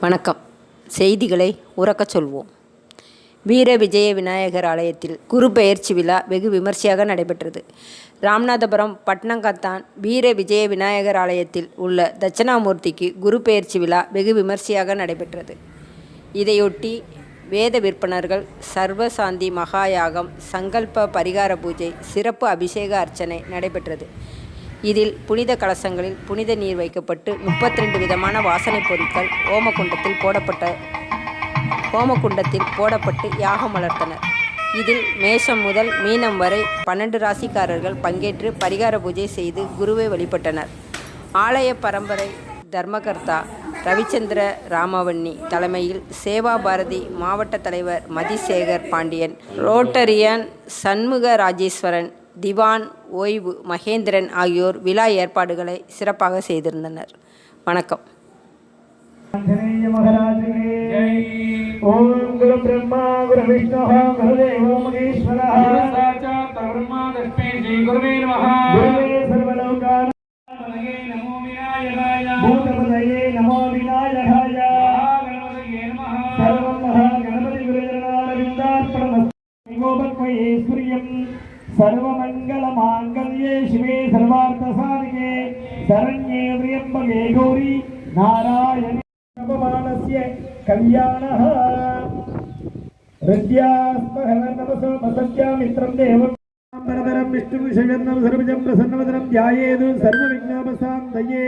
வணக்கம். செய்திகளை உறக்கச் சொல்வோம். வீர விஜய விநாயகர் ஆலயத்தில் குரு பெயர்ச்சி விழா வெகு விமர்சையாக நடைபெற்றது. ராமநாதபுரம் பட்னங்கத்தான் வீர விஜய விநாயகர் ஆலயத்தில் உள்ள தட்சணாமூர்த்திக்கு குரு பெயர்ச்சி விழா வெகு விமர்சையாக நடைபெற்றது. இதையொட்டி வேத விற்பனர்கள், சர்வசாந்தி மகாயாகம், சங்கல்ப பரிகார பூஜை, சிறப்பு அபிஷேக அர்ச்சனை நடைபெற்றது. இதில் புனித கலசங்களில் புனித நீர் வைக்கப்பட்டு 32 விதமான வாசனைப் பொருட்கள் ஹோமகுண்டத்தில் போடப்பட்டு யாகம் வளர்த்தனர். இதில் மேஷம் முதல் மீனம் வரை 12 ராசிக்காரர்கள் பங்கேற்று பரிகார பூஜை செய்து குருவை வழிபட்டனர். ஆலய பரம்பரை தர்மகர்த்தா ரவிச்சந்திர ராமவன்னி தலைமையில் சேவா பாரதி மாவட்ட தலைவர் மதிசேகர் பாண்டியன், ரோட்டரியன் சண்முக ராஜேஸ்வரன், திவான் ஓய்வு மகேந்திரன் ஆகியோர் விழா ஏற்பாடுகளை சிறப்பாக செய்திருந்தனர். வணக்கம். ஓம் குரு பிரம்மா குரு விஷ்ணு குரு தேவோ மகேஸ்வரः சாட்சாத் பரமா தஸ்மை ஸ்ரீ குருவே நமः. குருவே சர்வலோகானாய நமோ விநாயகாய பூதபதயே நமோ விநாயகாய கணபதயே நமः. சர்வம் மகா கணபதி குருஜனாரவிந்தார்ப்பணமஸ்து. கோபத்மயேஸ்வரியம் सर्वमंगलमांगल्ये शिवे सर्वार्थसाधिके शरण्ये त्र्यंबके गौरी नारायणे नमोमानस्य कल्याणः. हृद्यास्महनमसो मसत्या मित्रं देवं परतरं विष्णुविषयन्नं सर्वजं प्रसन्नवदनं ध्यायेत् सर्वविघ्नोपशान्तये.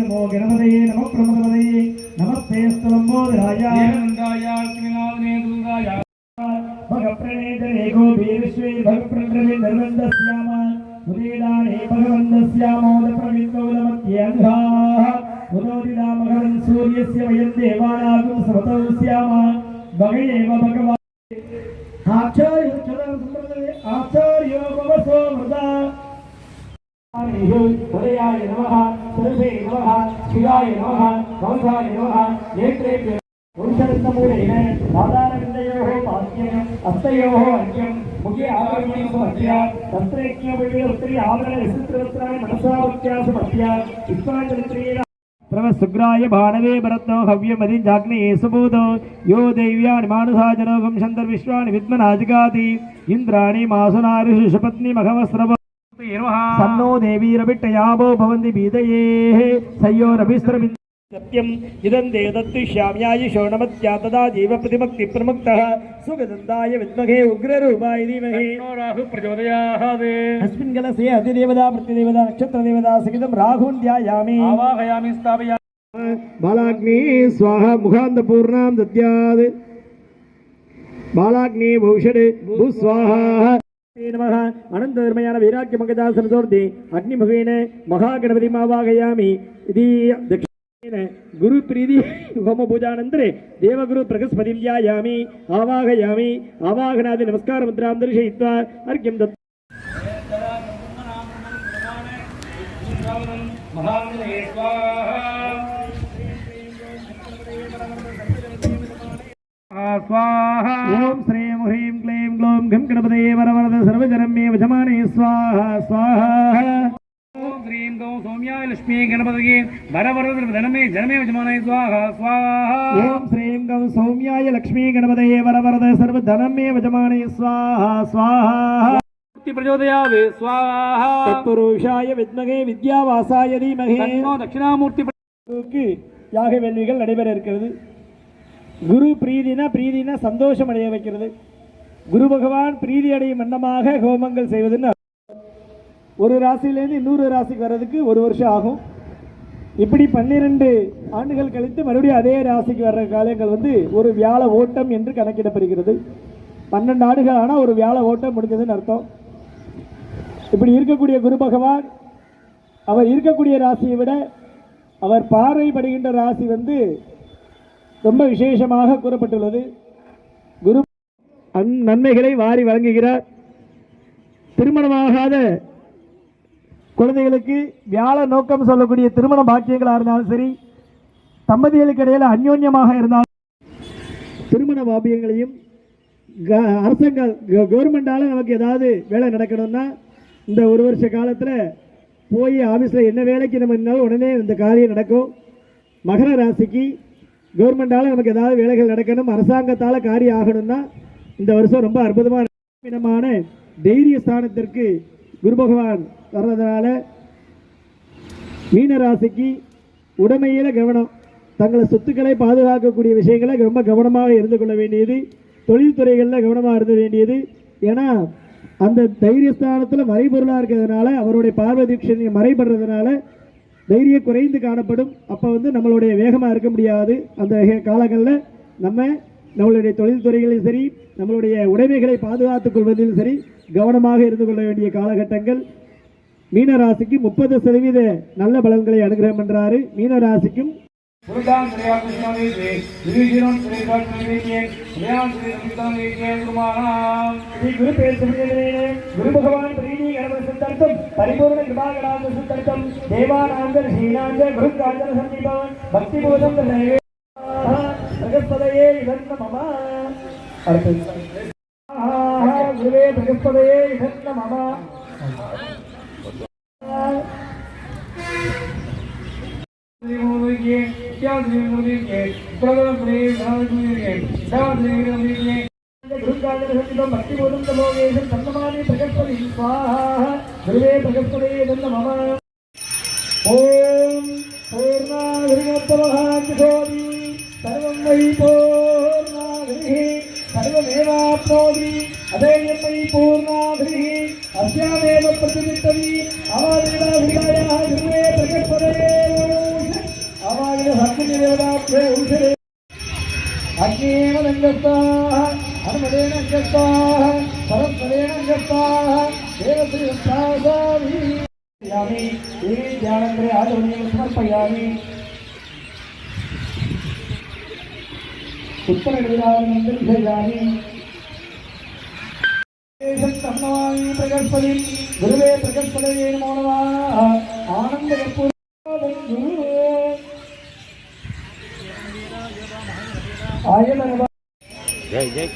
नमो गणपतये नमो प्रमदपतये नमस्ते स्तुलंबोधराय नंदाय श्रीनाथने दुर्गाय भगप्रणेतने गोपीर्श्वे भगप्रणवे धर्मन्दस्याम उदीदाने भगवन्दस्यामोदप्रविन्दोलमत्यङ्घाः उदोदिदा मघवन् सूर्यस्य वयं देवानागुं समतौ स्याम भगयेव भगवान् आचार्यो भवसो मृदा हृदयाय नमः सर्वे नमः शिवाय नमः कंसाय नमः नेत्रेभ्यः पुरुषरत्नमूलेन पादारविन्दयोः पाद्यं हस्तयोः अर्घ्यं मुखे आभरणं समर्प्य तत्रैक्यवल्ली उत्तरी आभरण विचित्रवस्त्राणि मनसा वत्यासमर्प्य पुष्पाञ्जलित्रेण प्रवसुग्राय भानवे भरतो हव्यमदि जाग्ने सुबोधो यो देव्यानि मानुषाजनोगं शन्तर्विश्वानि विद्मनाजिगाति इन्द्राणि मासुनारिषु शपत्नि मघवस्रव सन्नो देवीरभिट्टयावो भवन्ति बीदयेः सयोरभिस्रमिन् सत्यं इदं देवदत्तिष्याम्यायुषो नमत्या तदा जीवप्रतिमक्तिप्रमुक्तः सुगन्धाय विद्महे उग्ररूपाय धीमहि राहुः प्रचोदयात्. अस्मिन् कलशे अधिदेवता प्रतिदेवता नक्षत्रदेवता सहितं राहुं ध्यायामि आवाहयामि स्थापयामि. बालाग्नि स्वाहा मुखान्तपूर्णां दद्यात्. बालाग्नि भूषणे भूस्वाहा नमः. अनन्तधर्मयान वैराग्यमगदासनतोर्धे अग्निमुखेन महागणपतिमावाहयामि. इति दक्षिणेन गुरुप्रीति होमपूजानन्तरे देवगुरु बृहस्पतिं ध्यायामि आवाहयामि. आवाहनादि नमस्कारमुद्रां दर्शयित्वा अर्घ्यं दत्त्वा स्वाहा. ओम श्रीं ह्रीं क्लीं ग्लौं घं गणपतये वरवरद सर्वजनं मे वजमाने स्वाहा स्वाहा. ओम श्रीं गौं सौम्याय लक्ष्मी गणपतये वरवरद सर्वजनमे जनमे वजमाने स्वाहा स्वाहा. ओम श्रीं गौं सौम्याय लक्ष्मी गणपतये वरवरद सर्वजनमे वजमाने स्वाहा स्वाहा. प्रचोदयात् स्वाहा. तत्पुरुषाय विद्महे विद्यावासाय धीमहि तन्नो दक्षिणामूर्ति. யாக வேள்விகள் நடைபெற இருக்கிறது. குரு பிரீதினா சந்தோஷம் அடைய வைக்கிறது. குரு பகவான் பிரீதி அடையும் வண்ணமாக ஹோமங்கள் செய்வதுன்னு ஒரு ராசியிலேருந்து இன்னொரு ராசிக்கு வர்றதுக்கு ஒரு வருஷம் ஆகும். இப்படி 12 ஆண்டுகள் கழித்து மறுபடியும் அதே ராசிக்கு வர்ற காலங்கள் ஒரு வியாழ ஓட்டம் என்று கணக்கிடப்படுகிறது. 12 ஆண்டுகள் ஆனால் ஒரு வியாழ ஓட்டம் முடிஞ்சதுன்னு அர்த்தம். இப்படி இருக்கக்கூடிய குரு பகவான் அவர் இருக்கக்கூடிய ராசியை விட அவர் பார்வைப்படுகின்ற ராசி ரொம்ப விசேஷமாக கூறப்பட்டுள்ளது. குரு நன்மைகளை வாரி வழங்குகிறார். திருமணமாகாத குழந்தைகளுக்கு வியாழ நோக்கம் சொல்லக்கூடிய திருமண பாக்கியங்களாக இருந்தாலும் சரி, தம்பதிகளுக்கு இடையில அந்யோன்யமாக இருந்தாலும் திருமண பாக்கியங்களையும் அரசாங்கம் கவர்மெண்டால் நமக்கு ஏதாவது வேலை நடக்கணும்னா இந்த ஒரு வருஷ காலத்தில் போய் ஆஃபீஸில் என்ன வேலைக்கு நம்ம இருந்தாலும் உடனே இந்த காரியம் நடக்கும். மகர ராசிக்கு கவர்மெண்டால் நமக்கு ஏதாவது வேலைகள் நடக்கணும், அரசாங்கத்தால் காரியம் ஆகணும்னா இந்த வருஷம் ரொம்ப அற்புதமான தைரிய ஸ்தானத்திற்கு குரு பகவான் வர்றதுனால மீன ராசிக்கு உடைமையில் கவனம், தங்களை சொத்துக்களை பாதுகாக்கக்கூடிய விஷயங்களை ரொம்ப கவனமாக இருந்து கொள்ள வேண்டியது, தொழில்துறைகளில் கவனமாக இருந்த வேண்டியது. ஏன்னா அந்த தைரியஸ்தானத்தில் மறைபொருளாக இருக்கிறதுனால அவருடைய பார்வை தீட்சணை மறைபடுறதுனால தைரியம் குறைந்து காணப்படும். அப்போ நம்மளுடைய வேகமாக இருக்க முடியாது. அந்த காலங்களில் நம்மளுடைய தொழில்துறைகளிலும் சரி நம்மளுடைய உடைமைகளை பாதுகாத்துக் கொள்வதிலும் சரி கவனமாக இருந்து கொள்ள வேண்டிய காலகட்டங்கள். மீனராசிக்கு 30% நல்ல பலன்களை அனுகிரகம் பண்றாரு. மீனராசிக்கும் குரு பகவான் பிரீதி கணபதி சித்தர்த்தம் பரிபூர்ண கிருபாகடாந்த சித்தர்த்தம் தேவானாந்த ஸ்ரீநாந்த குரு காஞ்சன சந்தீபம் பக்தி போதம் பிரகஸ்பதையே இதன்ன மம குருவே பிரகஸ்பதையே இதன்ன மம பக்தி போதும் தமோகேசம் சந்தமானி பிரகஸ்பதி ஸ்வாஹா குருவே பிரகஸ்பதையே இதன்ன மம ஓம் பூர்ணாகிருமோதி சர்வம் வை பூர்ணாகிரி சர்வமேவாப்னோதி அதேயம்மை பூர்ணாகிரி அஸ்யாமேவ பிரதிநித்ததி அவாதிகாயா குருவே பிரகஸ்பதையே அவாதிக சக்திதேவதாப்தே உஷரே அக்னேவ நங்கஸ்தாஹ அனுமதேன நங்கஸ்தாஹ பரஸ்பரேண நங்கஸ்தாஹ தேவஸ்ரீ வஸ்தாசாமி யாமி ஏ ஞானந்திரே ஆதவனியம் சமர்ப்பயாமி பிரகஸ்பதி குருவே பிரகஸ்பதையே நமோ நமः ஆனந்த ஆயமரவ ஜெய் ஜெய்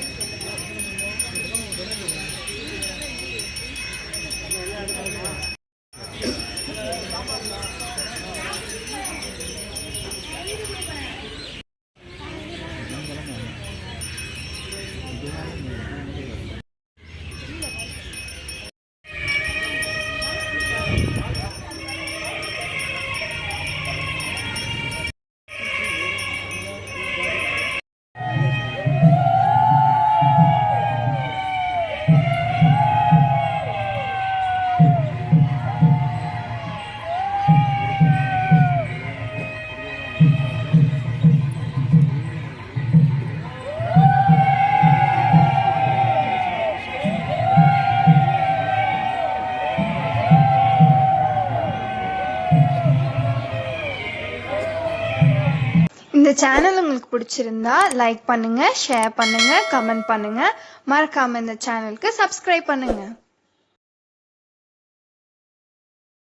இந்த சேனல் உங்களுக்கு பிடிச்சிருந்தா லைக் பண்ணுங்க, ஷேர் பண்ணுங்க, கமெண்ட் பண்ணுங்க. மறக்காம இந்த சேனலுக்கு சப்ஸ்கிரைப் பண்ணுங்க.